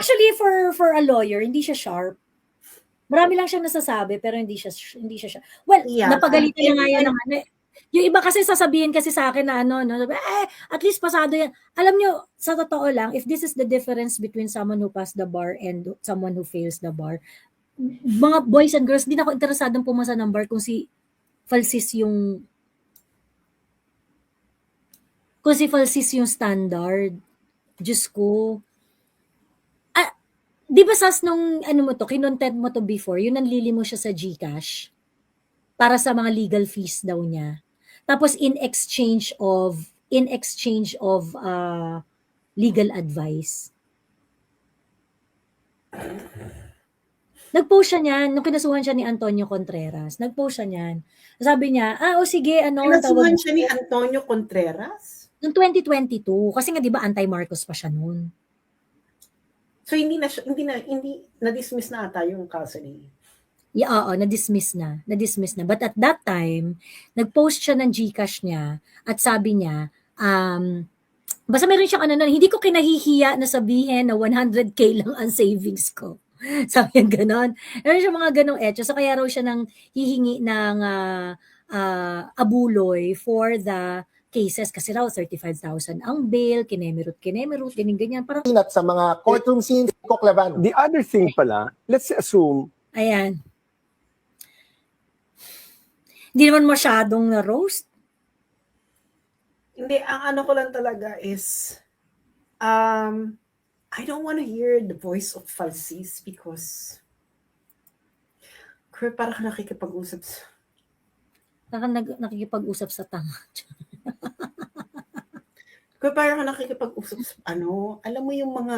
Actually, for a lawyer, hindi siya sharp. Marami lang siyang nasasabi, pero hindi siya sharp. Well, Yeah. napagalitan niya nga yan ng ano. Yung iba kasi sasabihin kasi sa akin na ano, no, at least pasado yan. Alam nyo, sa totoo lang, if this is the difference between someone who passed the bar and someone who fails the bar, mga boys and girls, hindi na ako interesadong pumasa ng bar kung si Falsis yung standard. Diyos ko. Di ba sas nung ano mo to, kinontent mo to before, yun nanlili mo siya sa GCash para sa mga legal fees daw niya. Tapos in exchange of legal advice. Nag-post siya niyan, nung kinasuhan siya ni Antonio Contreras. Nag-post siya niyan. Sabi niya, sige, ano. Kinasuhan siya ni Antonio Contreras? Noong 2022. Kasi nga, di ba, anti-Marcos pa siya noon. So, hindi na-dismiss na ata yung kaso niya? Yeah, oo, na-dismiss na. But at that time, nag-post siya ng GCash niya at sabi niya, basta meron siyang ano, hindi ko kinahihiya na sabihin na 100K lang ang savings ko. Sabi niya ganon. Meron siya mga ganong etyo. So kaya raw siya nang hihingi ng abuloy for the cases kasi raw 35,000 ang bail, kinemerut, ganyan. Parang sa mga courtroom scenes, Coclavan. The other thing pala, let's assume, ayan. Hindi naman masyadong na-roast. Hindi, ang ano ko lang talaga is, I don't want to hear the voice of Falsis because parang nakikipag-usap sa... Parang nakikipag-usap sa tanga. Parang nakikipag-usap sa alam mo yung mga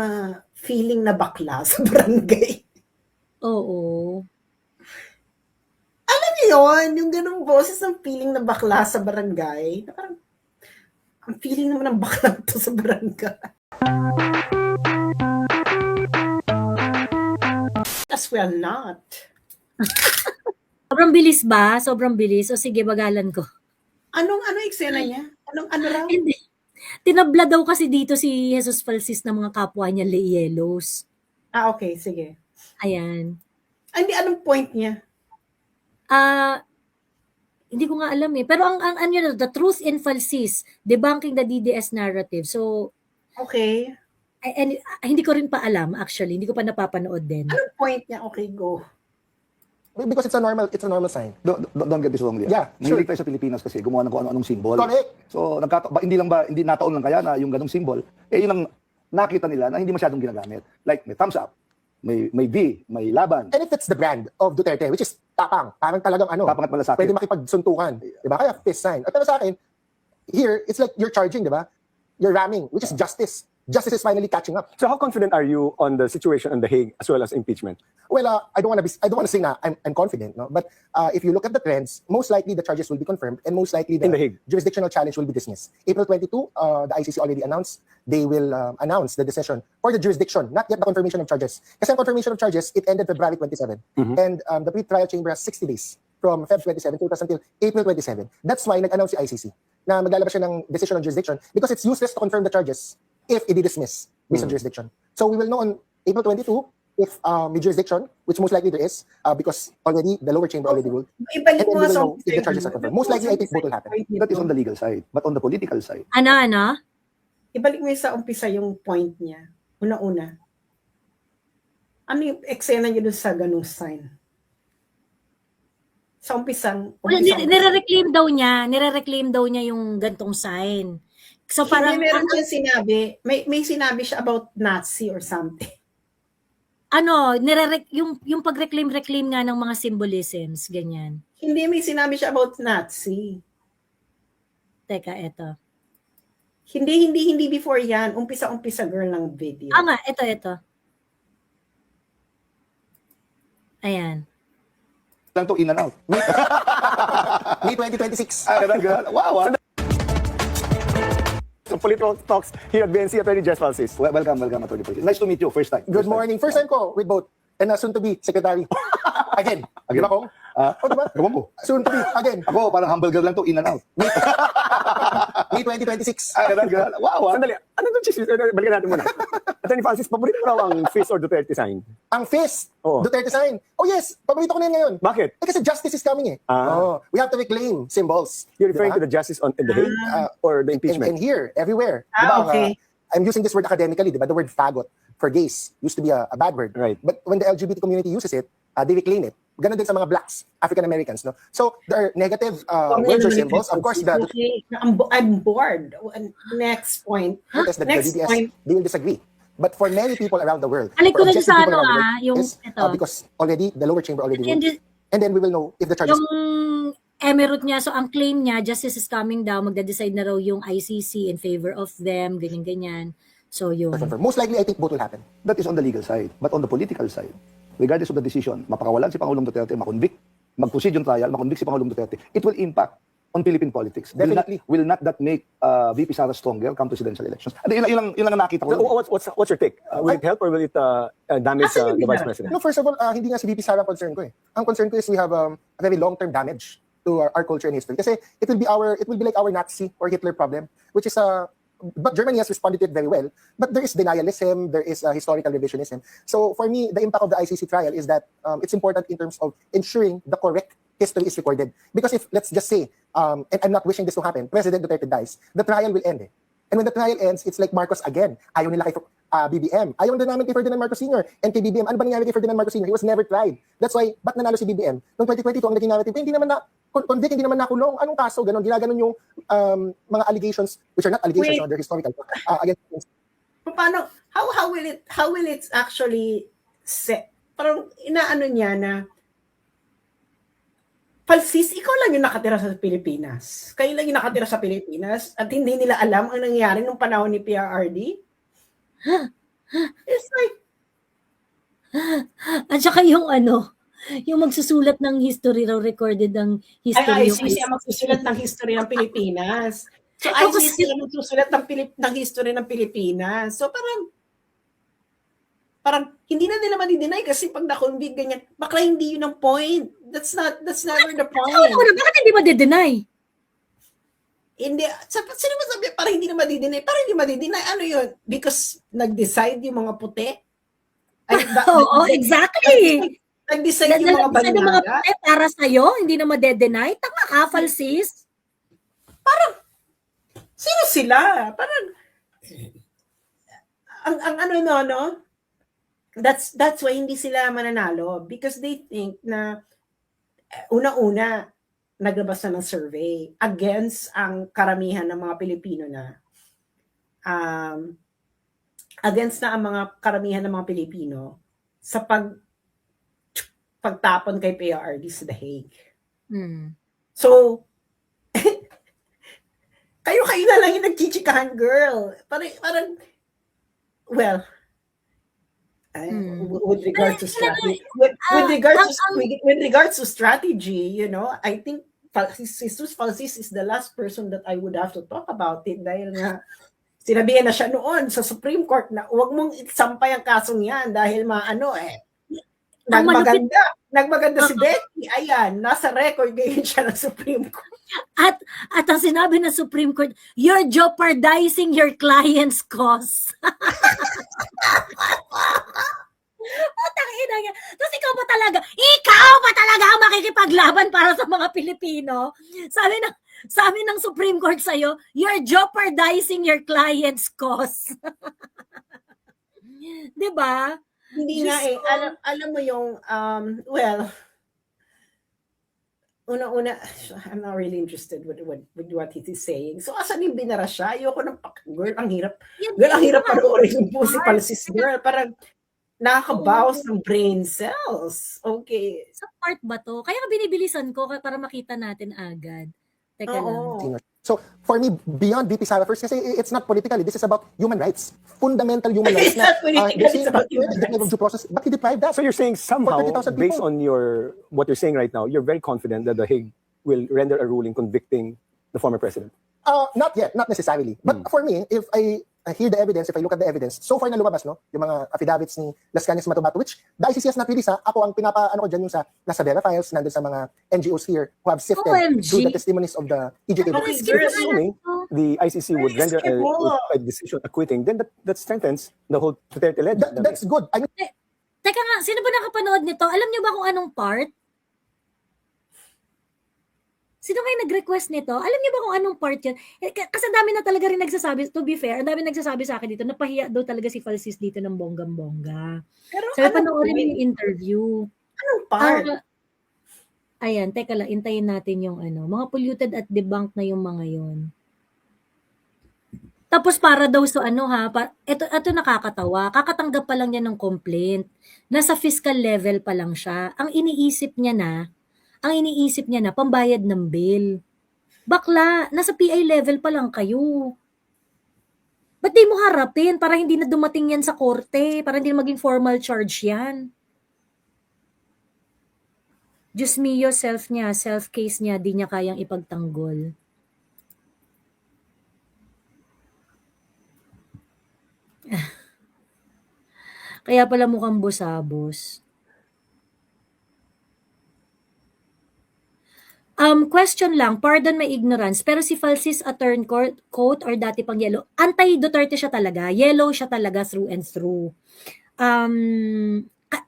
feeling na bakla sa barangay. Oo. Alam niyo yun, yung ganung boses ng feeling na bakla sa barangay. Na parang, ang feeling naman ng bakla to sa barangay. As well not. Sobrang bilis ba? Sobrang bilis. O sige, bagalan ko. Anong eksena niya? Ano raw? Hindi. Tinabla daw kasi dito si Jesus Falsis ng mga kapwa niya Leyelos. Okay, sige. Ayan. Hindi, anong point niya? Hindi ko nga alam eh. Pero ang the truth in Falsis, debunking the DDS narrative. So, okay. And hindi ko rin pa alam actually. Hindi ko pa napapanood din. Anong point niya? Okay, go. Because it's a normal sign. Don't get this wrongly. Yeah, sure. Mahilig tayo sa Pilipinas kasi gumawa ng kung ano-anong symbol. Correct. So, hindi nataon lang kaya na yung ganong symbol, yun ang nakita nila na hindi masyadong ginagamit. Like, may thumbs up, may V, may laban. And if it's the brand of Duterte, which is tapang, parang talagang Tapang at malasakit. pwede makipagsuntukan. Diba? Kaya fist sign. At pero sa akin, here, it's like you're charging, diba? You're ramming, which is justice. Justice is finally catching up. so how confident are you on the situation in The Hague as well as impeachment? Well, I don't want to say na I'm confident, no. But if you look at the trends, most likely the charges will be confirmed, and most likely In The Hague. jurisdictional challenge will be dismissed. April 22, the ICC already announced they will announce the decision for the jurisdiction, not yet the confirmation of charges. Kasi ang confirmation of charges, it ended February 27, and the pre-trial chamber has 60 days from Feb 27 to until April 27. That's why nag-announce si ICC na maglalabas siya ng decision on jurisdiction because it's useless to confirm the charges if i-dismiss based on jurisdiction. So we will know on April 22 if may jurisdiction, which most likely there is, because already the lower chamber already ruled. Ibalik And then mo we will sa know if the charges are confirmed. Most likely, I think both will happen. That is on the legal side. But on the political side, Ano? Ibalik mo sa umpisa yung point niya. Una-una. Ano yung eksena niya doon sa ganung sign? Sa umpisang Nire-reclaim daw niya yung gantong sign. So parang meron siyang sinabi, may sinabi siya about Nazi or something. yung pag-reclaim nga ng mga symbolisms, ganyan. Hindi, may sinabi siya about Nazi. Teka, eto. Hindi before yan. Umpisa girl ng video. Nga, eto. Ayan. lang to in and out. May 2026. Wow. So political talks here at BNC, Attorney Jess Falsis. Welcome, Attorney Falsis. Nice to meet you, first time. Good morning. First time ko with both. And soon to be secretary. Again. Di ba, Kong? O, diba? Ewan ko. Soon to be. Again. Ako, parang humble girl lang to, in and out. May 2026. Ganun. Wow, Sandali, ano itong chismis? Balikan natin muna. Attorney Francis, paborito mo raw ang Fizz or Duterte sign? Ang fist. Oo. Duterte sign. Oh yes. Paborito ko na yan ngayon. Bakit? Kasi justice is coming eh. Ah. Oh, we have to reclaim symbols. You're referring Diba? to the justice in the Hague or the And impeachment? here, everywhere. Okay. I'm using this word academically, diba? The word faggot for gays used to be a bad word. Right. But when the LGBT community uses it, they reclaim it. Ganon din sa mga blacks, African Americans, no? So there are negative words or symbols. Of course, the Okay. I'm bored. Next point. the Next DDS, point. they will disagree. But for many people around the world, Balik ko for na objective sa people ano, around the world, yung is, ito. because already the lower chamber already And ruled, and then we will know if the charges. yung emirate niya, so ang claim niya, justice is coming down, magda-decide na raw yung ICC in favor of them, ganyan-ganyan. So yung... Most likely, I think both will happen. That is on the legal side. But on the political side, regardless of the decision, mapakawalan si Pangulong Duterte, makonvict, mag-proceed yung trial, makonvict si Pangulong Duterte, it will impact on Philippine politics. Definitely. Will not that make VP Sara stronger come presidential elections? And yun lang ang nakita ko. So, what's your take? Will it help or will it damage Asan yung the Vice binara? President? No, first of all, hindi nga si VP Sara ang concern ko eh. Ang concern ko is we have a very long-term damage to our culture and history. Kasi it will be like our Nazi or Hitler problem, which is but Germany has responded to it very well. But there is denialism, there is historical revisionism. So for me, the impact of the ICC trial is that it's important in terms of ensuring the correct history is recorded. Because if, let's just say, and I'm not wishing this to happen, President Duterte dies, the trial will end eh. And when the trial ends, it's like Marcos again. Ayaw nila kay BBM. Ayaw din namin kay Ferdinand Marcos Sr. And kay BBM. Ano ba nangyari kay Ferdinand Marcos Sr.? He was never tried. That's why, ba't nanalo si BBM? Noong 2022, ang naging narrative, hindi naman na convict, hindi naman nakulong. Anong kaso? Ganon. Ginaganon yung mga allegations, which are not allegations, Wait. they're historical. Against Paano, how will it actually set? Parang inaano niya na Palsis, ikaw lang yung nakatira sa Pilipinas. Kayo lang yung nakatira sa Pilipinas at hindi nila alam ang nangyari nung panahon ni PRRD. It's like, At saka yung yung magsusulat ng history raw, recorded ng history. yung ICC ang magsusulat ng history ng Pilipinas. So Ako ICC ang magsusulat ng history ng Pilipinas. So parang hindi na nila madideny kasi pag na-convict ganyan, bakla hindi yun ang point. That's never the point. Bakit hindi ma-deny? Hindi, sino ba sabi, parang hindi na madideny? Parang hindi madideny. Ano yun? Because nag-decide yung mga puti? Oo, exactly. Nag-decide yung mga Nag-decide yung mga banyaga? puti para sa'yo, hindi na ma-deny. Tama ka, falsis. Sino sila? Parang, ang ano no? That's why hindi sila mananalo because they think na una-una naglabas na ng survey against ang karamihan ng mga Pilipino na against na ang mga karamihan ng mga Pilipino sa pagtapon kay PRRD sa The Hague. So, kayo na lang yung nagchichikahan, girl. Parang well, with regards to strategy, with regards to strategy, you know, I think Jesus Falsis is the last person that I would have to talk about it dahil nga sinabihan na siya noon sa Supreme Court na huwag mong isampay ang kasong yan dahil nagmaganda si Becky. Ayan, nasa record ngayon siya ng Supreme Court. At ang sinabi ng Supreme Court, you're jeopardizing your client's cause. Tangina niya. Tapos ikaw pa talaga ang makikipaglaban para sa mga Pilipino. Sabi ng Supreme Court sa'yo, you're jeopardizing your client's cause. Diba? Hindi nga eh. Alam mo yung, well, una-una, I'm not really interested with what he is saying. So, asan yung binara siya? Ayoko ng girl, ang hirap. Girl, ang hirap panoorin yung po si Palsis, girl. Parang nakakabawas ng brain cells. Okay. Sa part ba to? Kaya binibilisan ko para makita natin agad. Teka lang. So, for me, beyond VP Sara first, kasi it's not politically, this is about human rights. Fundamental human rights. It's not political, it's about human rights. Due process, but he deprived that. So you're saying somehow, 30,000 based people. on what you're saying right now, you're very confident that the Hague will render a ruling convicting the former president. Not yet, not necessarily. But for me, if I hear the evidence, if I look at the evidence, so far na lumabas, no, yung mga affidavits ni Las Cañas Matubato, which the ICC has not released, ha. Ako ang ano ko dyan yung nasa Vera Files, nandun sa mga NGOs here who have sifted OMG. through the testimonies of the EJK. Okay, Skip girl. na Assuming lang to. the ICC would render Basketball. a decision acquitting, then that strengthens the whole Duterte legend. That's good. I mean, Teka nga, sino ba nakapanood nito? Alam niyo ba kung anong part? Sino kayo nag-request nito? Alam niyo ba kung anong part yun? Kasi ang dami na talaga rin nagsasabi, to be fair, ang dami nagsasabi sa akin dito, napahiya daw talaga si Falsis dito ng bonggang-bongga. Pero Sabi, anong panoorin point? niyo yung interview. Anong part? Ayan, teka lang, intayin natin yung mga polluted at debunked na yung mga yon. Tapos para daw sa ito nakakatawa, kakatanggap pa lang niya ng complaint. Nasa fiscal level pa lang siya. Ang iniisip niya na pambayad ng bill. Bakla, nasa PI level pa lang kayo. Ba't di mo harapin para hindi na dumating yan sa korte, para hindi na maging formal charge yan? Diyos mio, self-case niya, di niya kayang ipagtanggol. Kaya pala mukhang busabos. Question lang, pardon my ignorance, pero si Falsis attorney coat or dati pang yellow, anti-Duterte siya talaga, yellow siya talaga through and through.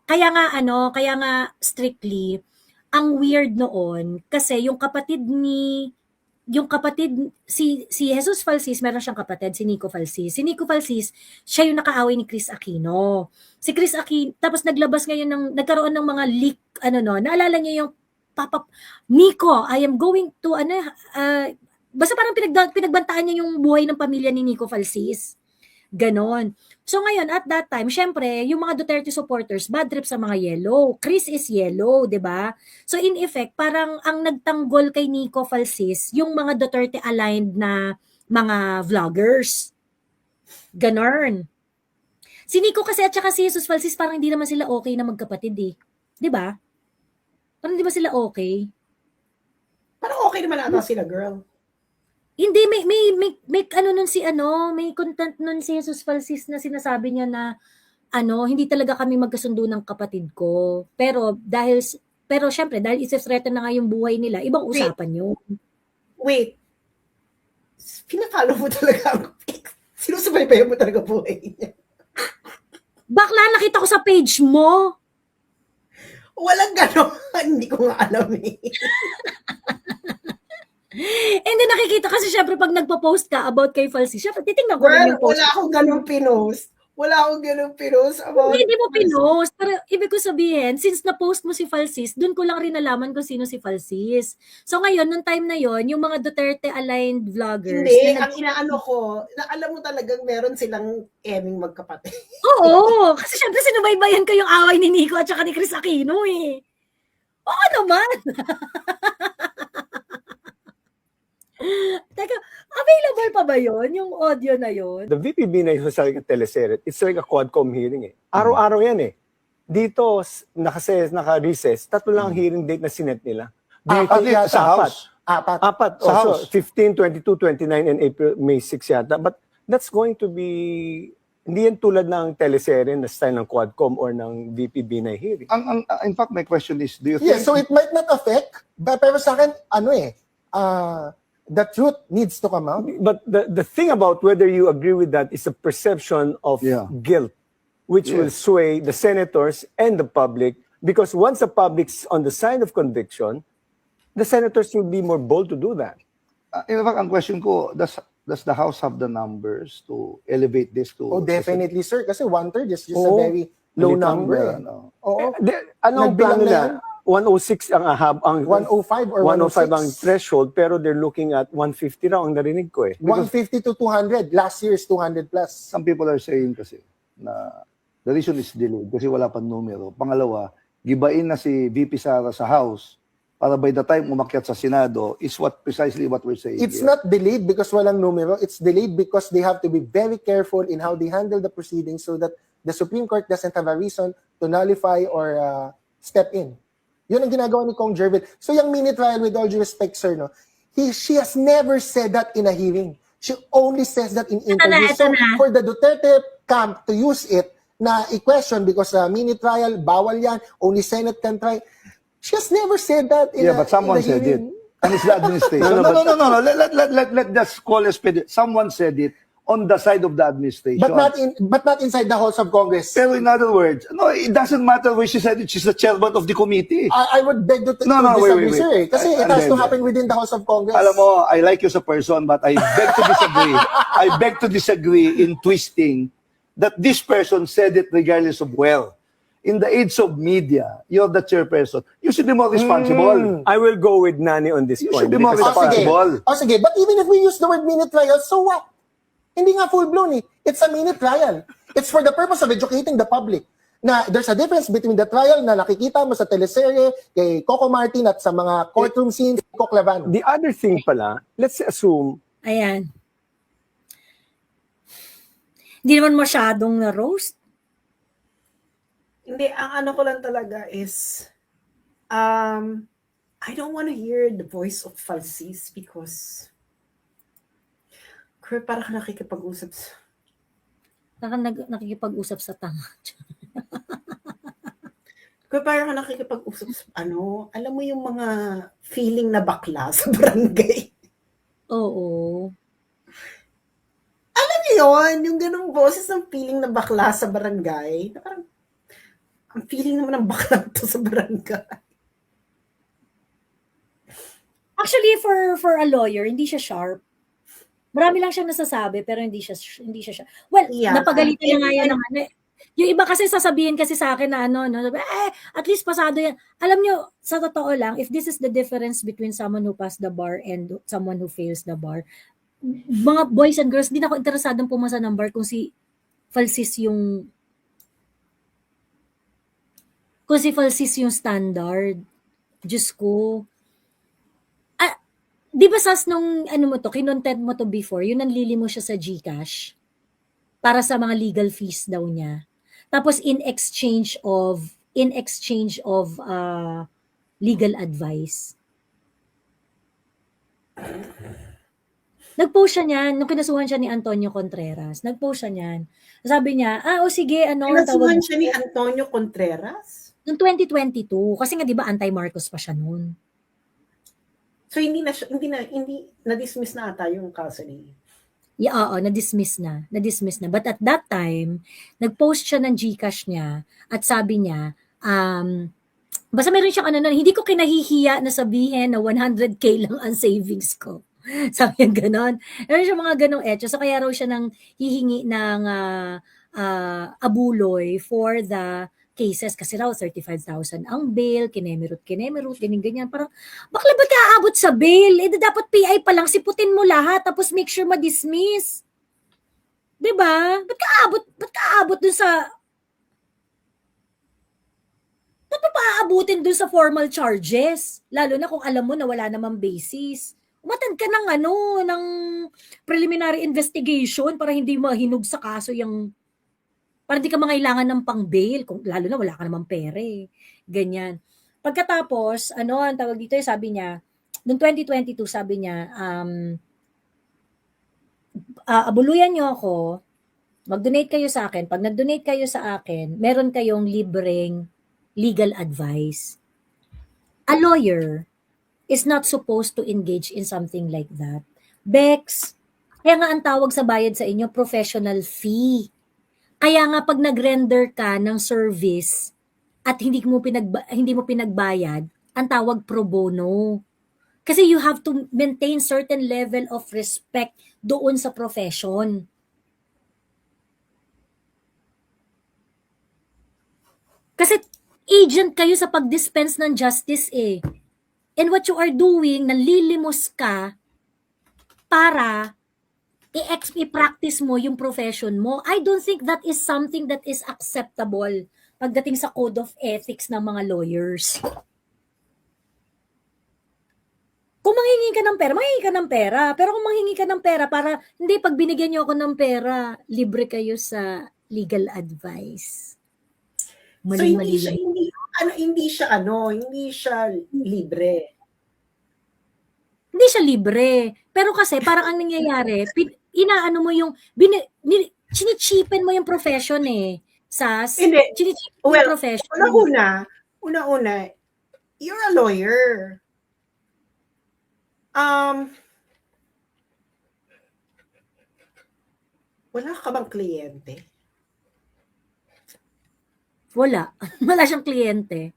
Kaya nga strictly, ang weird noon, kasi yung kapatid si Jesus Falsis, meron siyang kapatid, si Nico Falsis. Si Nico Falsis, siya yung nakaaway ni Chris Aquino. Si Chris Aquino, tapos nagkaroon ng mga leak, naalala niyo yung Nico, I am going to, basta parang pinagbantaan niya yung buhay ng pamilya ni Nico Falsis. Ganon. So ngayon, at that time, syempre, yung mga Duterte supporters, bad trip sa mga yellow. Chris is yellow, di ba? So in effect, parang ang nagtanggol kay Nico Falsis, yung mga Duterte-aligned na mga vloggers. Ganon. Si Nico kasi at saka si Jesus Falsis, parang hindi naman sila okay na magkapatid eh. Di ba? Parang di ba sila okay? Parang okay naman ata sila, girl. Hindi, may content nun si Jesus Falsis na sinasabi niya na hindi talaga kami magkasundo ng kapatid ko. Pero syempre, dahil isa-threaten na nga yung buhay nila, ibang usapan yun. Wait. Pinafollow mo talaga. Sinusubaybayan mo talaga buhay niya. Bakla, nakita ko sa page mo. Walang gano'n. Hindi ko nga alam eh. And then nakikita kasi syempre pag nagpo-post ka about kay Falsis, syempre titingnan ko rin Girl, yung post. wala akong ganong pinost. About Hindi mo pinost. Pero ibig ko sabihin, since na-post mo si Falsis, dun ko lang rin nalaman kung sino si Falsis. So ngayon, nung time na yon, yung mga Duterte-aligned vloggers. Hindi, ang inaano ko, na alam mo talagang meron silang eming magkapatid. Oo, kasi syempre sinubaybayan ko yung away ni Nico at saka ni Chris Aquino eh. Oo naman. Teka, available pa ba yon yung audio na yon? The VPB na yung like a teleserye, it's like a Quadcom hearing eh. Araw-araw yan eh. Dito, naka-recess, 3 lang ang hearing date na sinet nila. Apat Dito, yata. sa House. Apat. Sa Also, House. 15, 22, 29, and May 6 yata. But that's going to be, hindi yan tulad ng teleserye na style ng Quadcom or ng VPB na hearing. In fact, my question is, do you think... yeah, so it might not affect, pero sa akin, the truth needs to come out. But the thing about whether you agree with that is a perception of Yeah. guilt, which will Yes. sway the senators and the public, because once the public's on the side of conviction, the senators will be more bold to do that. In fact, ang question ko, does the House have the numbers to elevate this to... Oh, definitely, sir. Kasi 1/3 is just a Oo. very low Little number. ano. Oo. Ano ang Nagbilang plano na nila? 106 ang 105 or 105 ang 106. threshold, pero they're looking at 150 raw ang narinig ko eh. Because 150 to 200. Last year is 200 plus. Some people are saying kasi na the reason is delayed kasi wala pang numero. Pangalawa, gibain na si VP Sara sa House para by the time umakyat sa Senado is precisely what we're saying. It's here. not delayed because walang numero. It's delayed because they have to be very careful in how they handle the proceedings so that the Supreme Court doesn't have a reason to nullify or step in. Yun ang ginagawa ni Kong Jervil. So yung mini trial, with all due respect, sir, no, she has never said that in a hearing. She only says that in na, interviews. ito So na. for the Duterte camp to use it na i-question because mini trial, bawal yan, only Senate can try. She has never said that in Yeah, but someone said it. hearing. And it's the administration. No, No, no, no, no, no. Let us call a spade. Someone said it on the side of the administration. But not inside the halls of Congress. Pero in other words, no, it doesn't matter where she said it. She's the chairman of the committee. I would beg to No, no, disagree, wait. sir. Kasi it has to happen within the House of Congress. Alam mo, I like you as a person, but I beg to disagree. I beg to disagree in twisting that this person said it regardless of well. In the age of media, you're the chairperson. You should be more responsible. I will go with Nani on this You point. should be more because- responsible. Sige. But even if we use the word mini trial, so what? Hindi nga full-blown eh. It's a mini trial. It's for the purpose of educating the public. Na there's a difference between the trial na nakikita mo sa teleserye, kay Coco Martin at sa mga courtroom scenes, kay Coc Lavan. The other thing pala, let's assume, Ayan. Hindi naman masyadong na-roast. Hindi, ang ano ko lang talaga is, I don't want to hear the voice of Falsis because parang nakikipag-usap Nakikipag-usap sa tanga. parang nakikipag-usap sa alam mo yung mga feeling na bakla sa barangay. Oo. Alam niyo yun, yung ganung boses ng feeling na bakla sa barangay. Na parang, ang feeling naman ng bakla to sa barangay. Actually, for a lawyer, hindi siya sharp. Marami lang siyang nasasabi, pero hindi siya sharp. Well, Yeah. napagalitan niya nga yan ng ano. Yung iba kasi sasabihin kasi sa akin na sabi, at least pasado yan. Alam niyo, sa totoo lang, if this is the difference between someone who passed the bar and someone who fails the bar, mga boys and girls, hindi na ako interesadong pumasa ng bar kung si Falsis yung standard. Diyos ko. Di ba sas nung kinontent mo to before, yun nanlili mo siya sa GCash para sa mga legal fees daw niya. Tapos in exchange of legal advice. Nag-post siya niyan, nung kinasuhan siya ni Antonio Contreras. Nag-post siya niyan. Sabi niya, sige, Pinasuhan siya ni Antonio Contreras? Noong 2022, kasi nga 'di ba anti-Marcos pa siya noon. So hindi na-dismiss na ata yung kaso ni. Yeah, oo, na-dismiss na. But at that time, nag-post siya ng GCash niya at sabi niya, basta meron siyang hindi ko kinahihiya na sabihin na 100K lang ang savings ko. Sabi niya ganon. Meron siya mga ganong etyo. So kaya raw siya nang hihingi ng abuloy for the cases kasi raw 35,000 ang bail, kinemerut, ganyan. Parang, bakla ba't kaabot sa bail? Dapat PI pa lang, siputin mo lahat, tapos make sure ma-dismiss. Diba? Ba't kaabot dun sa, ba't pa paaabutin dun sa formal charges? Lalo na kung alam mo na wala namang basis. Umatan ka ng preliminary investigation para hindi mahinog sa kaso yung para di ka mangailangan ng pang-bail, lalo na wala ka namang pere. Ganyan. Pagkatapos, ang tawag dito, sabi niya, noong 2022, sabi niya, abuluyan niyo ako, mag-donate kayo sa akin. Pag nag-donate kayo sa akin, meron kayong libreng legal advice. A lawyer is not supposed to engage in something like that. Bex, kaya nga ang tawag sa bayad sa inyo, professional fee. Kaya nga pag nag-render ka ng service at hindi mo pinagbayad, ang tawag pro bono. Kasi you have to maintain certain level of respect doon sa profession. Kasi agent kayo sa pag-dispense ng justice eh. And what you are doing, nanlilimos ka para i-practice mo yung profession mo. I don't think that is something that is acceptable pagdating sa code of ethics ng mga lawyers. Kung manghingi ka ng pera. Pero kung manghingi ka ng pera para, hindi, pag binigyan niyo ako ng pera, libre kayo sa legal advice. So hindi siya libre. Hindi siya libre. Pero kasi parang ang nangyayari, inaano mo yung, chinichipen mo yung profession eh. Hindi. Chinichipen mo yung Well, profession. una, you're a lawyer. Wala ka bang kliyente? Wala. Wala siyang kliyente.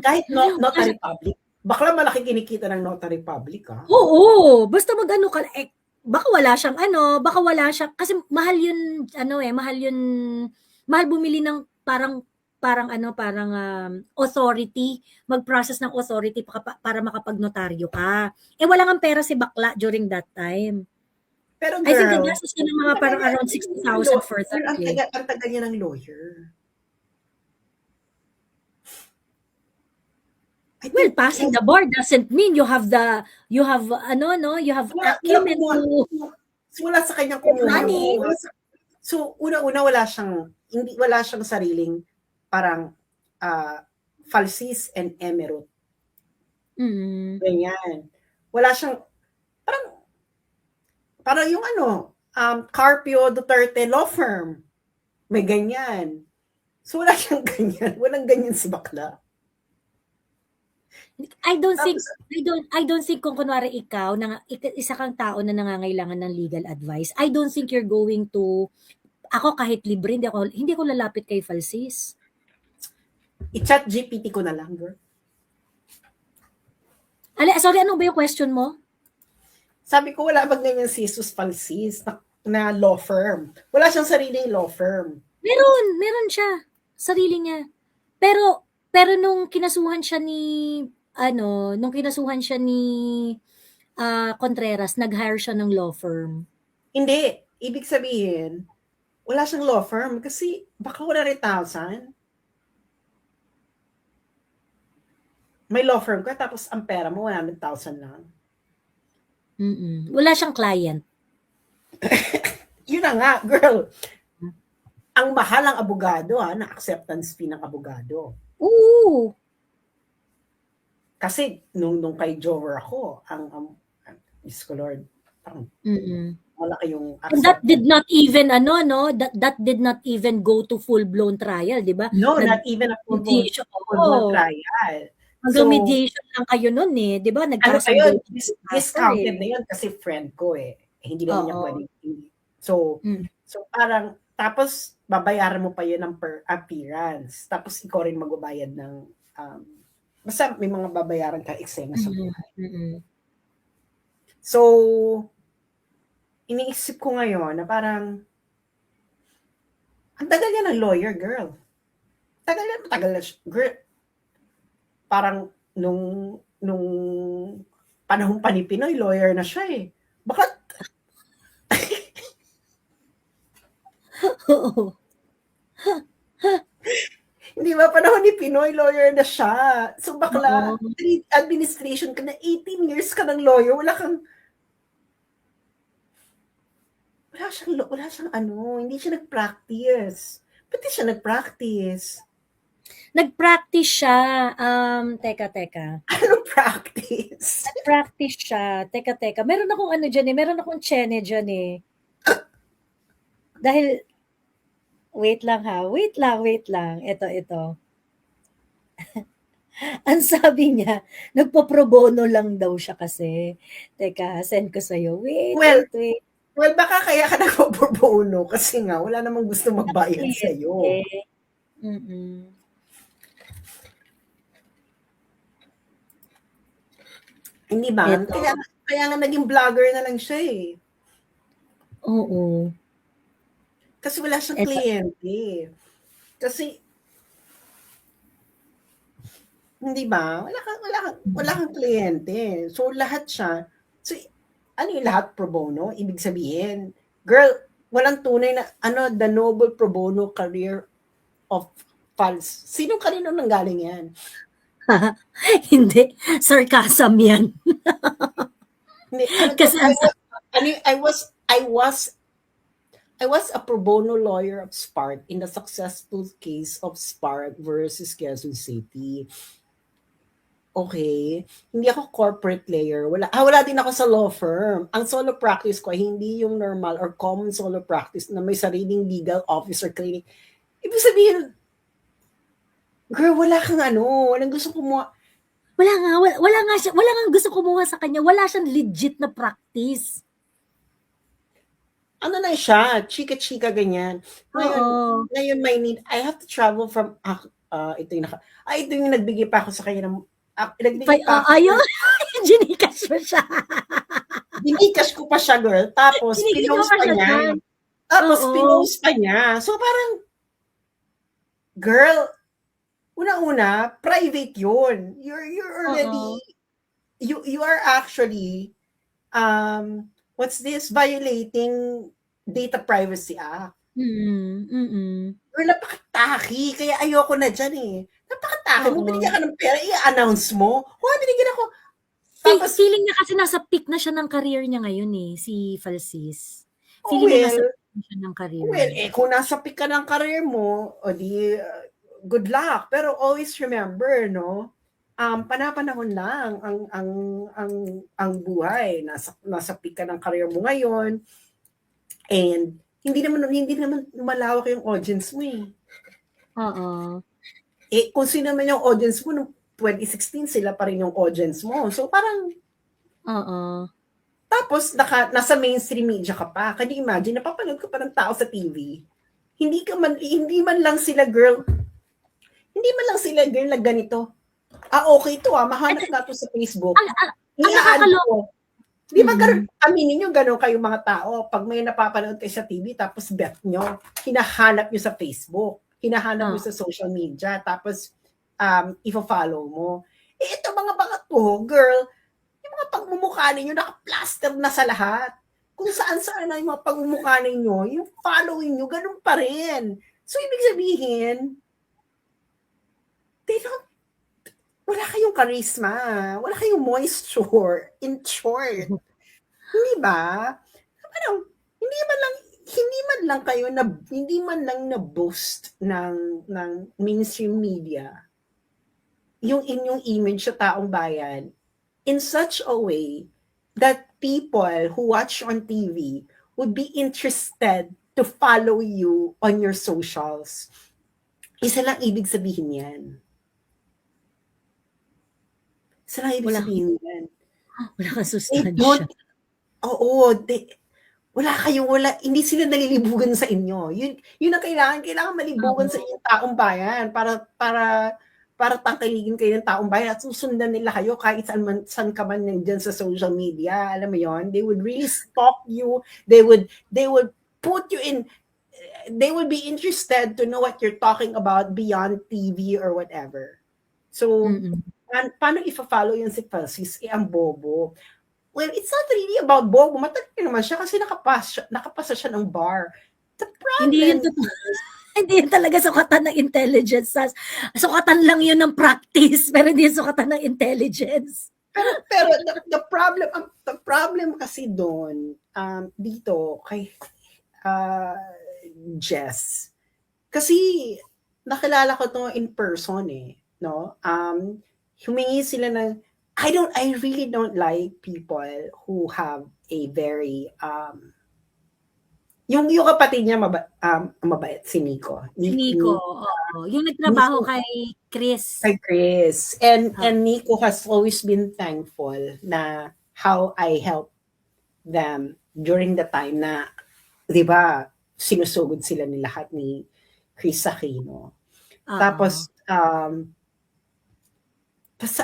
Kahit notary public. Bakla malaki kinikita ng notary public, ha? Oo. Basta mag-ano ka, baka wala siyang kasi mahal yun, mahal bumili ng parang authority, mag-process ng authority para makapag-notaryo ka. Wala nga pera si bakla during that time. Pero I think girl, nagastos niya ng mga parang around 60,000 for that. ang tagal niya ng lawyer. Well, passing the bar doesn't mean you have acumen to wala sa kanyang kumuha. money. So, una-una wala siyang sariling parang falsis and emerald. Ganyan. Wala siyang parang yung Carpio Duterte law firm. May ganyan. So, wala siyang ganyan. Walang ganyan si bakla. I don't think kung kunwari ikaw, isa kang tao na nangangailangan ng legal advice, I don't think you're going to, ako kahit libre, hindi ko lalapit kay falsis. I-chat GPT ko na lang, girl. Sorry, ano ba yung question mo? Sabi ko, wala bang ganyan si Jesus Falsis na law firm? Wala siyang sariling law firm. Meron siya. Sarili niya. Pero nung kinasuhan siya ni Contreras, nag-hire siya ng law firm. Hindi. Ibig sabihin, wala siyang law firm kasi baka 100,000. May law firm ka tapos ang pera mo 100,000 lang. Wala siyang client. Yun na nga, girl. Ang mahal ang abogado, na acceptance fee ng abogado. Oo. Kasi nung kay Jover ako, Diyos ko Lord, parang malaki yung And that did not even that did not even go to full-blown trial, di ba? No, not even a full-blown trial. Hanggang mediation lang kayo nun eh, di ba? Discounted na yun kasi friend ko eh. Hindi naman niya pwede. So parang, tapos babayaran mo pa yun ng per appearance. Tapos ikaw rin magbabayad ng, basta may mga babayaran ka eksena sa buhay. So, iniisip ko ngayon na parang, ang tagal niya ng lawyer, girl. Tagal na, girl. Parang nung panahon pa ni Pinoy, lawyer na siya eh. Bakit? Hindi ba, panahon ni Pinoy, lawyer na siya. So bakla, administration ka na, 18 years ka ng lawyer, wala siyang hindi siya nag-practice. Ba't di siya nag-practice? Nag-practice siya. Teka. Ano practice? Nag-practice siya. Teka. Meron akong meron akong tsene dyan eh. Dahil, wait lang. Ito. Ang sabi niya, nagpo-pro bono lang daw siya kasi. Teka, send ko sa'yo. Wait. Well, baka kaya ka nagpo-pro bono kasi nga, wala namang gusto magbayad sa'yo. Hindi ba? Kaya nga naging vlogger na lang siya eh. Oo. Kasi wala siyang kliyente. Kasi, hindi ba? Wala kang kliyente. So, lahat siya. So, ano yung lahat pro bono? Ibig sabihin, girl, walang tunay na, the noble pro bono career of false. Sino kanino nanggaling yan? Hindi. Sarcasm yan. Hindi. Kasi I was a pro bono lawyer of Spark in the successful case of Spark versus Quezon City. okay, hindi ako corporate layer. Wala din ako sa law firm. Ang solo practice ko ay hindi yung normal or common solo practice na may sariling legal office or clinic. Ibig sabihin, girl, walang gusto kumuha. Wala nga siya, wala nga gusto kumuha sa kanya. Wala siyang legit na practice. Ano na siya, chika-chika ganyan. Oo. Ngayon may need, I have to travel from, ito yung nagbigay pa ako sa kanya ng, nagbigay pa ako. Ayun, ginikas mo siya. Binikas ko pa siya, girl. Tapos, Binigyan mo pinost pa pa siya niya. dyan. Tapos, Oo. pinost pa niya. So, parang, girl, una-una, private yun. You're already, you are actually, what's this? Violating Data Privacy Act. Girl, napakataki. Kaya ayoko na dyan eh. Napakataki mo, Oo. binigyan ka ng pera, i-announce mo. Binigyan ako. Tapos, Feeling niya kasi nasa peak na siya ng career niya ngayon si Falsis. oh, Feeling niya nasa well, peak na siya ng career. well, kung nasa peak ka ng career mo, o di, good luck. Pero always remember, no? Panapanahon lang ang buhay. Nasa peak ka ng career mo ngayon. And hindi naman malawak yung audience mo eh. Oo. Kung sino naman yung audience mo noong 2016, sila pa rin yung audience mo. So parang, Oo. tapos nasa mainstream media ka pa. Can you imagine, napapanood ka pa ng tao sa TV. Hindi man lang sila girl na ganito. Okay to mahanap na to sa Facebook. Ang nakakaloko. Di ba aminin nyo gano'n kayo mga tao, pag may napapanood kayo sa TV, tapos bet nyo, hinahanap nyo sa Facebook, hinahanap nyo sa social media, tapos i-follow mo. Ito mga to, girl, yung mga pagmumukha ninyo naka-plaster na sa lahat. Kung saan-saan na yung mga pagmumukha ninyo, yung following nyo, ganun pa rin. So, ibig sabihin, wala kayong charisma, wala kayong moisture, in short. Hindi ba? Parang, hindi man lang na-boost ng mainstream media yung inyong image sa taong bayan in such a way that people who watch on TV would be interested to follow you on your socials. Isa lang ibig sabihin yan. Wala kang sustansya. Hindi sila nalilibugan sa inyo. Yun ang kailangan malibugan sa inyong taong bayan para tangkiligin kayo ng taong bayan at susundan nila kayo kahit saan ka man nandiyan sa social media. Alam mo yon, they would really stalk you. They would put you in, they would be interested to know what you're talking about beyond TV or whatever. So, paano i-follow yun si Falsis? Ang bobo. Well, it's not really about bobo. Matagal naman siya kasi nakapasa siya ng bar. The problem Hindi yun talaga sukatan ng intelligence. Sukatan lang yun ng practice, pero hindi yun sukatan ng intelligence. Pero the problem kasi doon, dito kay Jess, kasi nakilala ko to in person no? Humingi sila ng, I really don't like people who have a very, yung kapatid niya mabait, si Nico. Nico, oo. Yung nagtrabaho kay Chris. Kay Chris. And Nico has always been thankful na how I helped them during the time na, di ba, sinusugod sila ni lahat ni Chris Aquino. Tapos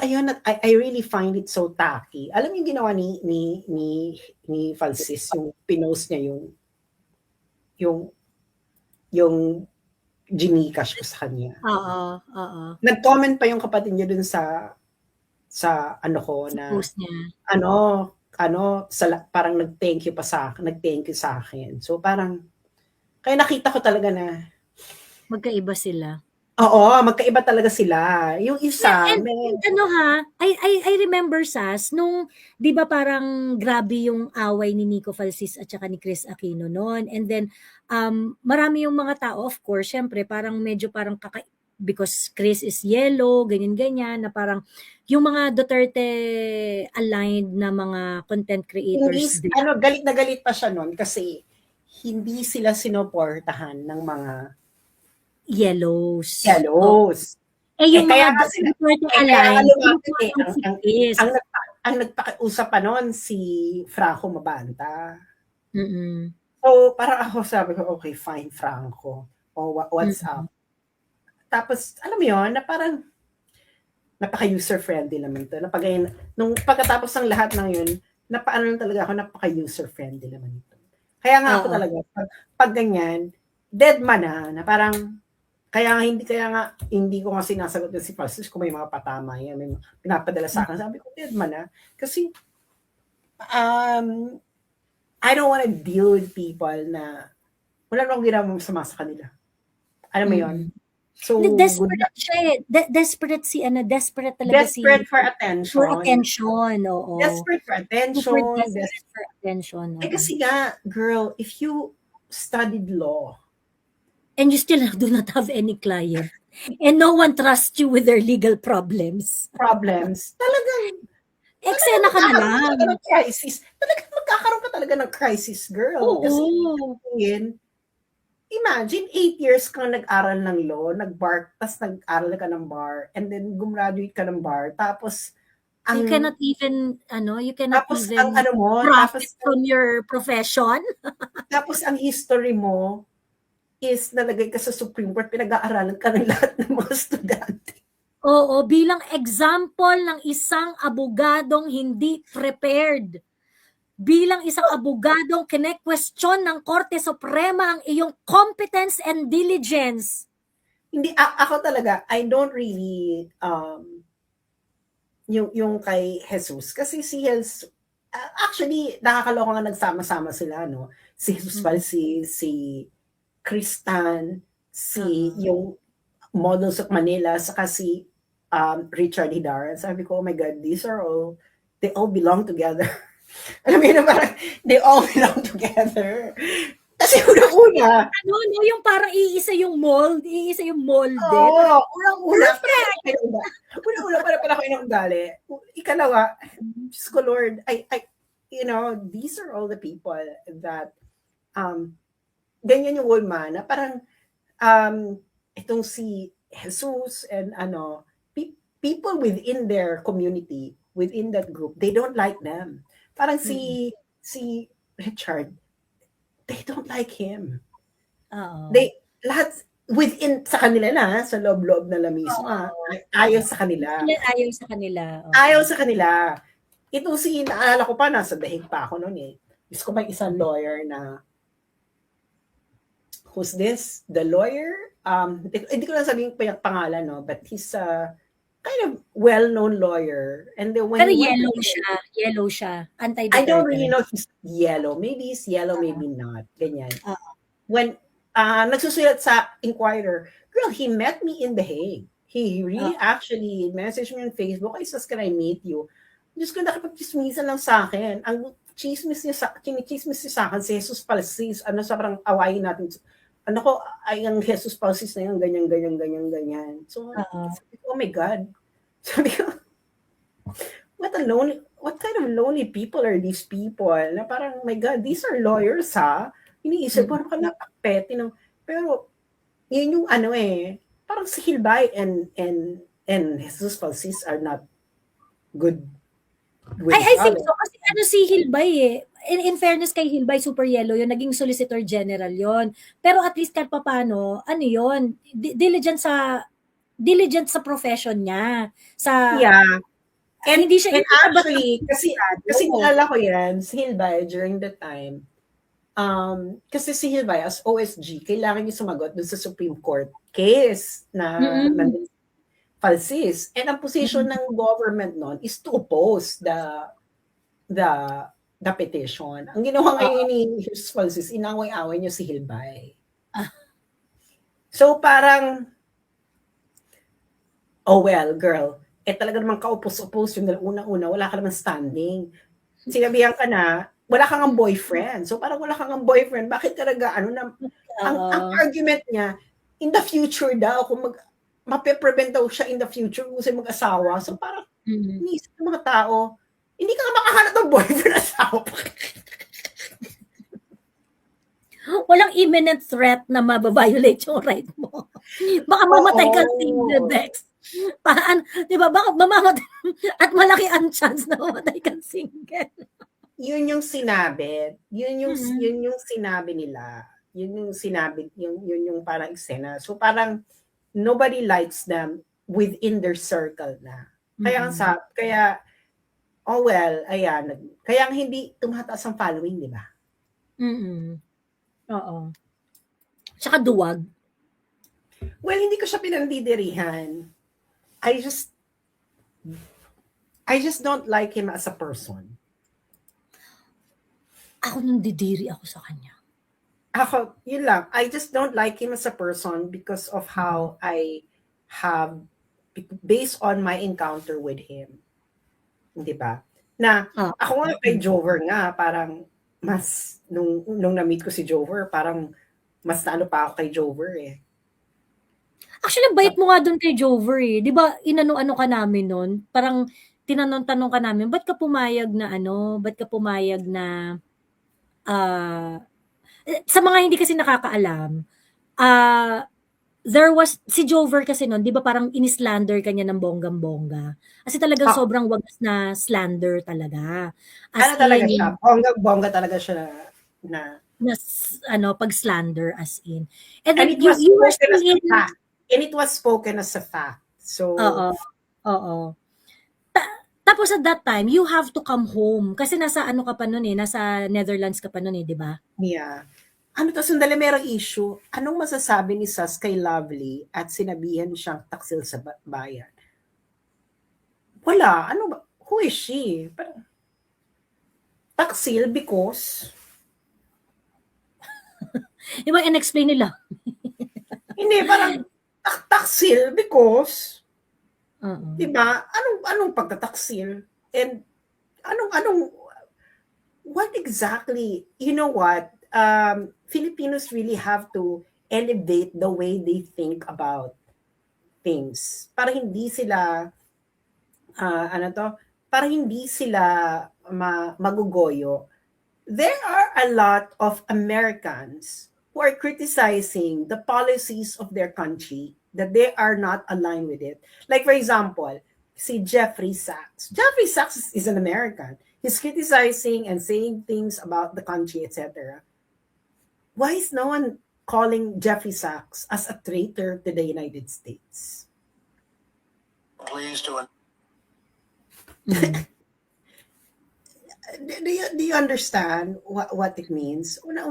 ayun, I really find it so tacky. Alam yung ginawa ni Falsis, yung pinost niya yung ginikash ko sa kanya. Oo. Nag-comment pa yung kapatid niya dun sa ano ko na post niya. Parang nag-thank you sa akin. So parang kaya nakita ko talaga na magkaiba sila. Oo, magkaiba talaga sila. Yung isa, and I remember Sas, nung, di ba parang grabe yung away ni Nico Falsis at saka ni Chris Aquino noon. And then, marami yung mga tao, of course, syempre, parang medyo parang because Chris is yellow, ganyan-ganyan, na parang yung mga Duterte aligned na mga content creators din. Galit na galit pa siya noon kasi hindi sila sinoportahan ng mga Yellows. yellows. Yung kaya mga nga sila- Duterte kaya aligned, nga lumapit eh, is. ang nagpakiusap pa noon si Franco Mabanta. Mm-mm. So, parang ako sabi ko, okay, fine, Franco. What's up? Tapos, alam mo yun, na parang napaka-user-friendly naman to. Nung pagkatapos ng lahat ng yun, napaano talaga ako, napaka-user-friendly naman ito. Kaya nga ako Oo. talaga, pag ganyan, dead man na parang, kaya nga hindi ko nga sinasagot na si Francis kung may mga patama yan, may pinapadala sa akin. Sabi ko, dead man na. Kasi, I don't want to deal with people na wala nang ginawang masama sa kanila. Alam mo yun? So, Desperate siya eh. Desperate desperate talaga desperate for attention. for attention, oo. Desperate for attention. Super desperate for attention. Oo. Kasi nga, girl, if you studied law, And you still do not have any client. And no one trusts you with their legal problems. talagang Eksena ka na lang. ng crisis. Talagang magkakaroon ka talaga ng crisis, girl. Oo. Kasi imagine, 8 years kang nag-aral ng law, nag-bar, tapos nag-aral ka ng bar, and then gumraduate ka ng bar, tapos You cannot even, tapos ang profit from your profession. tapos ang history mo is nalagay ka sa Supreme Court, pinag-aaralan ka ng lahat ng mga estudyante. Oo, bilang example ng isang abogadong hindi prepared. Bilang isang abogadong kine-question ng Korte Suprema ang iyong competence and diligence. Hindi, ako talaga, I don't really, yung kay Jesus. Kasi si Jesus, actually, nakakaloka nga nagsama-sama sila, no? Si Jesus Valsis, si Kristan, yung Models of Manila, saka si Richard Hidaran. Sabi ko, oh my God, they all belong together. Alam mo yun, parang, they all belong together. Kasi una-una, Yung parang iisa yung mold, iisa yung molde. Oo, unang-una para kayo ng ugali. Ikalawa, Diyos ko Lord, these are all the people that, ganyan yung Wolma, na parang, itong si Jesus and people within their community, within that group, they don't like them. Parang si Richard, they don't like him. Oo. Lahat within sa kanila na, sa loob-loob na lang mismo, ayaw sa kanila. Ayaw sa kanila. Oo. Ayaw sa kanila. Ito naalala ko pa, nasa dahig pa ako noon eh. Gusto ko may isang lawyer na, who's this? The lawyer? Hindi ko lang sabihin pa yung pangalan, no? But he's a kind of well-known lawyer. And then when Pero yellow siya. Anti-Duterte. I don't really know if he's yellow. Maybe he's yellow, maybe not. Ganyan. When nagsusulat sa Inquirer, girl, he met me in The Hague. He really actually messaged me on Facebook. I says, can I meet you? Diyos ko, nakipag-chismisan lang sa akin. Ang chismis niya sa akin, si Jesus Palsis, sobrang awayin natin. Ang Jesus Palsis na yun, ganyan. So, sabi ko, oh my God. Sabi ko, what kind of lonely people are these people? Na parang, my God, these are lawyers, ha? Iniisip ko, ka napakpeti ng, pero, yun yung parang si Hilbay and Jesus Palsis are not good with I think so. Kasi si Hilbay in fairness kay Hilbay, super yellow yun, naging solicitor general yon. Pero at least kahit paano, yun, diligent sa profession niya. Yeah. And hindi siya actually, kasi naalala ko yan, si Hilbay during the time, kasi si Hilbay as OSG, kailangan niya sumagot dun sa Supreme Court case na Falsis. And ang position ng government noon is to oppose the petition. Ang ginawa ngayon ni Jesus Falsis, inaway-away niya si Hilbay. So parang, oh well, girl, talaga naman kaupos-upos yung una-una, wala ka naman standing. Sinabihan ka na, wala kang ang boyfriend. So parang wala kang ang boyfriend, bakit talaga, ang argument niya, in the future daw, kung mape-prevent daw siya in the future kung sa'yo mag-asawa. So parang, Mm. iniisip ng mga tao, hindi ka nga makahanap ng boyfriend asawa. Walang imminent threat na mababiolate yung right mo. Baka mamatay ka Oo. single, Dex. Paan, di ba? Baka mamamatay. At malaki ang chance na mamatay ka single. Yun yung sinabi. Yun Mm. yung sinabi nila. Yun yung sinabi, yun yung parang eksena. So parang nobody likes them within their circle na. Kaya Mm. kaya oh well, ayan, kaya hindi tumataas ang following, di ba? Mm. Oo. Tsaka duwag. Well, hindi ko siya pinandidirihan. I just don't like him as a person. Ako nung didiri ako sa kanya. Ako, yun lang. I just don't like him as a person because of how I have, based on my encounter with him. Di ba? Na, Ah. ako nga kay Jover nga, parang, mas, nung na-meet ko si Jover, parang, mas naano pa ako kay Jover eh. Actually, bait mo nga doon kay Jover eh. Di ba, inano-ano ka namin nun? Parang, tinanong-tanong ka namin, ba't ka pumayag na sa mga hindi kasi nakakaalam, there was, si Jover kasi nun, di ba parang inislander ka niya ng bonggang-bongga. Kasi talagang Ah, sobrang wagas na slander talaga. ano As talaga in, siya? yung, Bongga talaga siya na pag-slander as in. And and then, it was you were spoken still as a in, fact. And it was spoken as a fact. So, oo, oo. Tapos at that time, you have to come home. Kasi nasa ano ka pa nun eh, nasa Netherlands ka pa nun eh, di ba? yeah. Ano to, sandali, merong issue. Anong masasabi ni Sas kay Lovely at sinabihan siyang taksil sa bayan? Wala. Ano ba? Who is she? Parang, taksil because? Di ba, in-explain nila? Hindi, parang taksil because? Oo. Diba? Anong pagtataksil? And anong what exactly? You know what? Filipinos really have to elevate the way they think about things. Para hindi sila ano to? Para hindi sila magugoyo. There are a lot of Americans who are criticizing the policies of their country that they are not aligned with it. Like for example, si Jeffrey Sachs. Jeffrey Sachs is an American. He's criticizing and saying things about the country, etc. Why is no one calling Jeffrey Sachs as a traitor to the United States? Please to Mm. Do you understand what it means? Una,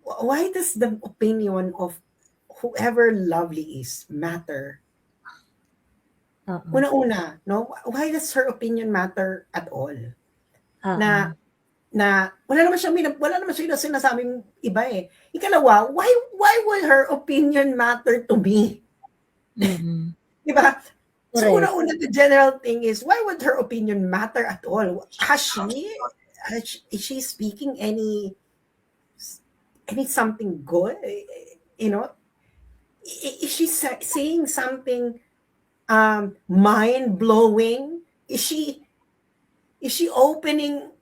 why does the opinion of whoever Lovely is matter? Oo. Una, no? Why does her opinion matter at all? Oo. Na wala naman siya sinasabing iba eh. Ikalawa, why would her opinion matter to me? Mm-mm. Diba? So Correct. una, the general thing is, why would her opinion matter at all? Is she speaking any something good? You know, is she saying something mind blowing? Is she opening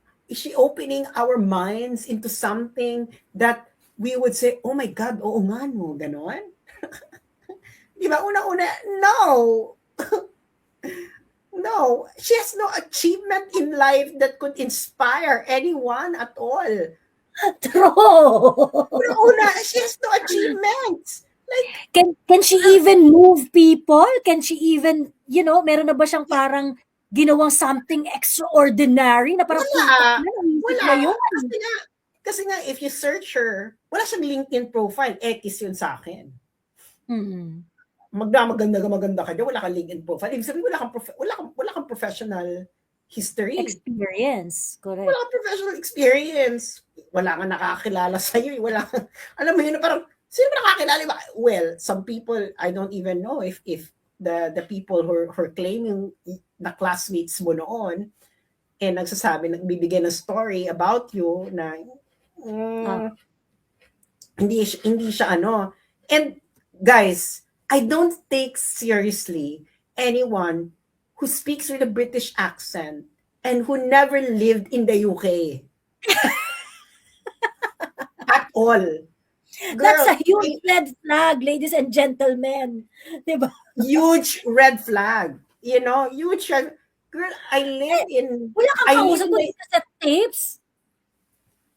our minds into something that we would say, oh my God, oo nga no, ganon? Di ba? Una, no. No, she has no achievement in life that could inspire anyone at all. True. Una, she has no achievements. Like, Can she even move people? Can she even, meron na ba siyang parang ginawang something extraordinary na parang putak wala. na, naisip Wala. na yun? Kasi nga, if you search her, wala siyang LinkedIn profile. X yun sa akin. Mm-mm. Maganda ka dyan, wala kang LinkedIn profile. Ibig sabihin, wala kang professional history. Experience. Wala Correct. kang professional experience. Wala kang nakakilala sa'yo. Wala kang, alam mo yun, parang, sino ba nakakilala ba? Well, some people, I don't even know if the people who are claiming na classmates mo noon, nagbibigay ng story about you na, hindi siya ano. And, guys, I don't take seriously anyone who speaks with a British accent and who never lived in the UK. At all. That's a Girl, huge red flag, ladies and gentlemen. Diba? huge red flag. You know, huge red. Girl, I live in Wala kang I live kausap in ko the, dito sa tapes.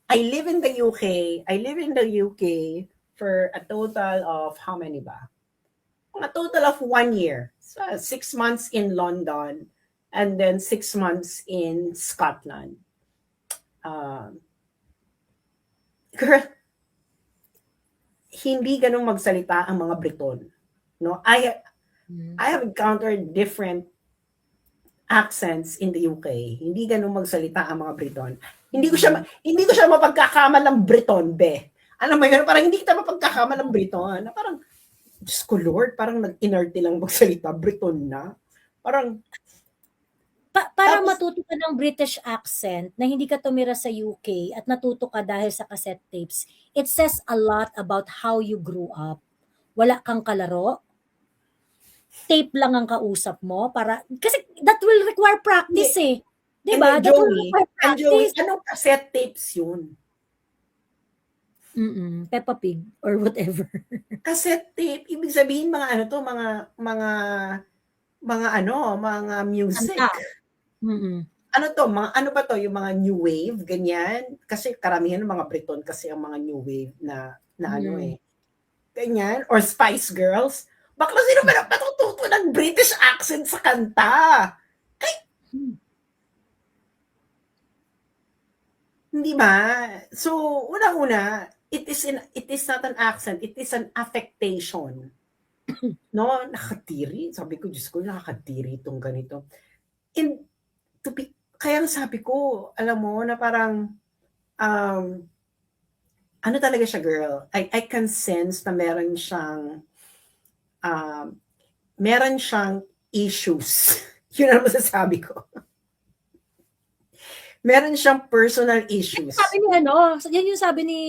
I live in the UK. I live in the UK for a total of how many ba? A total of 1 year. So 6 months in London and then 6 months in Scotland. Girl, hindi ganun magsalita ang mga Briton. No, I have encountered different accents in the UK. Hindi ganun magsalita ang mga Briton. Hindi ko siya mapagkakamalang Briton, be. Alam mo yun, parang hindi kita mapagkakamalang Briton. Na parang, Diyos ko Lord, parang nag-inerte lang magsalita, Briton na. Parang, Para Tapos- matuto ka ng British accent na hindi ka tumira sa UK at natuto ka dahil sa cassette tapes, it says a lot about how you grew up. Wala kang kalaro. Tape lang ang kausap mo para kasi that will require practice eh. 'Di ba? and That will Joey, require and Joey, practice. anong cassette tapes yun? Peppa Pig or whatever. Cassette tape, ibig sabihin mga ano to, mga music. Kanta. Mm. Ano to, ano ba to, yung mga new wave, ganyan? Kasi karamihan ng mga Briton kasi ang mga new wave na ano eh. Ganyan, or Spice Girls. Bakla sino ba na matututo ng British accent sa kanta? Hindi ba? So, unang-una, it is not an accent, it is an affectation. No, nakatiri. Sabi ko, Diyos ko, nakakatiri itong ganito. And kaya sabi ko, alam mo, na parang, ano talaga siya, girl? I can sense na meron siyang issues. Yun ang masasabi ko. Meron siyang personal issues. Sabi ni yan yung sabi ni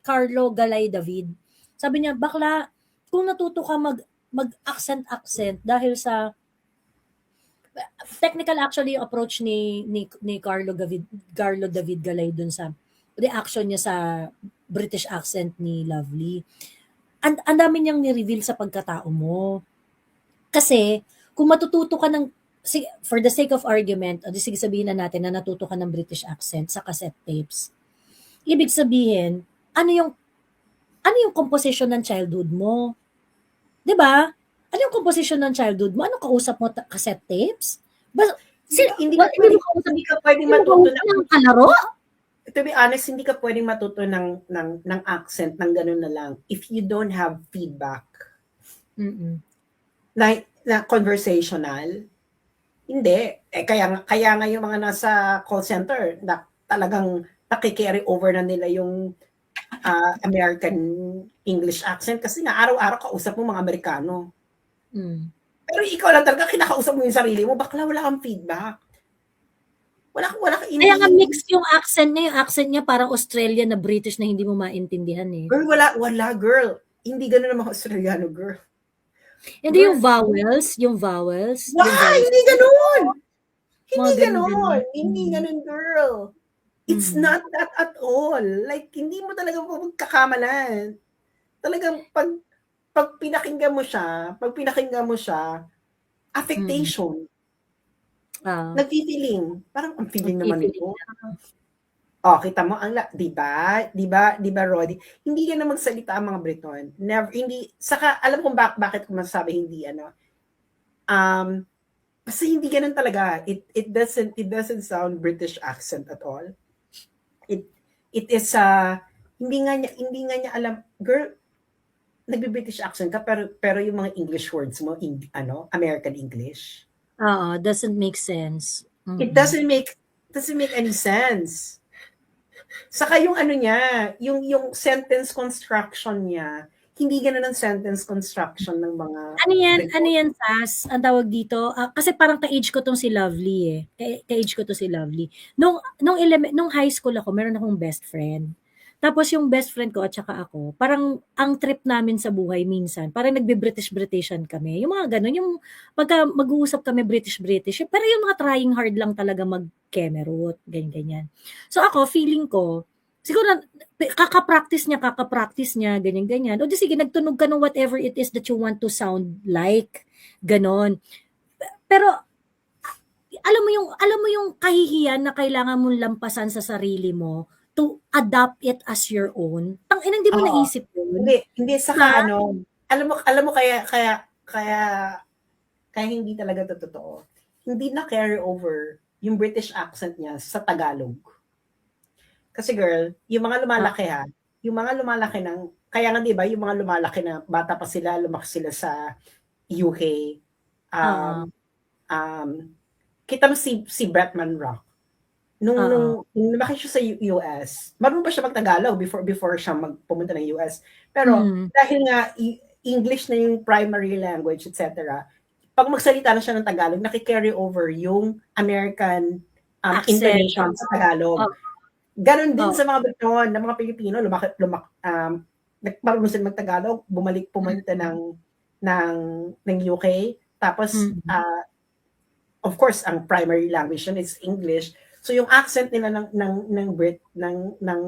Carlo Galay David. Sabi niya, bakla, kung natuto ka mag-accent dahil sa technical actually yung approach ni Carlo David Galay dun sa reaction niya sa British accent ni Lovely. Ang dami niyang ni-reveal sa pagkatao mo. Kasi kung matututo ka ng for the sake of argument, o sige sabihin na natin na natuto ka ng British accent sa cassette tapes. Ibig sabihin, ano yung composition ng childhood mo? 'Di ba? Ano yung composition ng childhood mo? Ano kausap mo cassette tapes? Hindi ka pwedeng matuto ng kalaro? To be honest, hindi ka pwedeng matuto ng accent ng ganun na lang if you don't have feedback. Like, na conversational. Hindi. Kaya nga yung mga nasa call center na talagang nakikarry over na nila yung American English accent kasi nga araw-araw kausap mo mga Amerikano. Pero ikaw lang talaga kinakausap mo yung sarili mo, bakla wala kang feedback. Wala kang Kaya nga mix yung accent niya parang Australian na British na hindi mo maintindihan eh. Girl, wala girl. Hindi gano'n ang mga Australiano, girl. Hindi yung vowels. Hindi gano'n! Hindi Mga ganun. gano'n. Hindi gano'n, girl. It's not that at all. Like, hindi mo talaga magkakamalan. Talagang pag pinakinggan mo siya, affectation. Nag-feeling. Parang ang feeling naman ito. Oh, kita mo di ba Roddy? Hindi ka na magsalita ang mga Briton. Never, hindi, saka alam kong bakit ko masasabi hindi kasi hindi ganun talaga. It doesn't sound British accent at all. It is hindi nga niya alam, girl, nagbi-British accent ka pero yung mga English words mo American English. Doesn't make sense. It doesn't make any sense. Saka yung niya, yung sentence construction niya, hindi ganun ang sentence construction ng mga Ano yan, Sas? Ang tawag dito, kasi parang ka-age ko tong si Lovely eh. Ka-age ko to si Lovely. Nung high school ako, meron akong best friend. Tapos yung best friend ko at saka ako, parang ang trip namin sa buhay minsan, parang nagbe-British-Britishan kami. Yung mga gano'n, yung pagka mag-uusap kami British-British, pero yung mga trying hard lang talaga mag-kemerut, ganyan-ganyan. So ako, feeling ko, siguro kaka-practice niya, ganyan-ganyan. O di sige, nagtunog ka ng whatever it is that you want to sound like, ganon. Pero alam mo yung kahihiyan na kailangan mong lampasan sa sarili mo to adapt it as your own. Tangina, hindi mo Oo. naisip yun. Hindi Diba? saka ano, alam mo kaya hindi talaga to totoo. Hindi na carry over yung British accent niya sa Tagalog. Kasi girl, yung mga lumalaki yung mga lumalaki ng, kaya nga 'di ba, yung mga lumalaki na bata pa sila, lumaki sila sa UK. Kita mo si Bretman Rock. Nung lumaki siya sa US, marunong pa siya mag-Tagalog before siya pumunta ng US. Pero dahil nga English na yung primary language, etc., pag magsalita na siya ng Tagalog, nakikarry over yung American Accent. intonation sa Tagalog. Ganon din Oh. sa mga Briton, ng mga Pilipino, marunong sila mag-Tagalog, pumunta ng UK, tapos of course ang primary language yun is English. So yung accent nila ng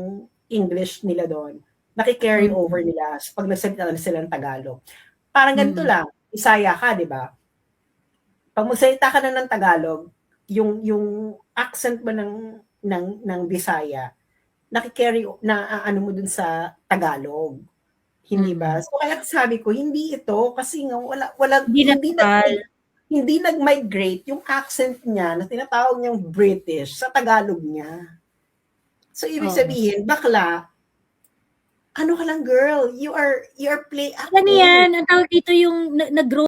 English nila doon, nakikarry over nila pag nagsalita na sila ng Tagalog. Parang ganito lang, Bisaya ka, 'di ba? Pag magsalita ka na ng Tagalog, yung accent mo ng Bisaya, nakikarry na ano mo dun sa Tagalog. Hindi ba? So kaya sabi ko, hindi ito kasi nga hindi nag-migrate yung accent niya na tinatawag niyang British sa Tagalog niya. So ibig sabihin, bakla, ano ka lang girl, you are play acting. Ano yan? Ang tawag dito yung nag-grow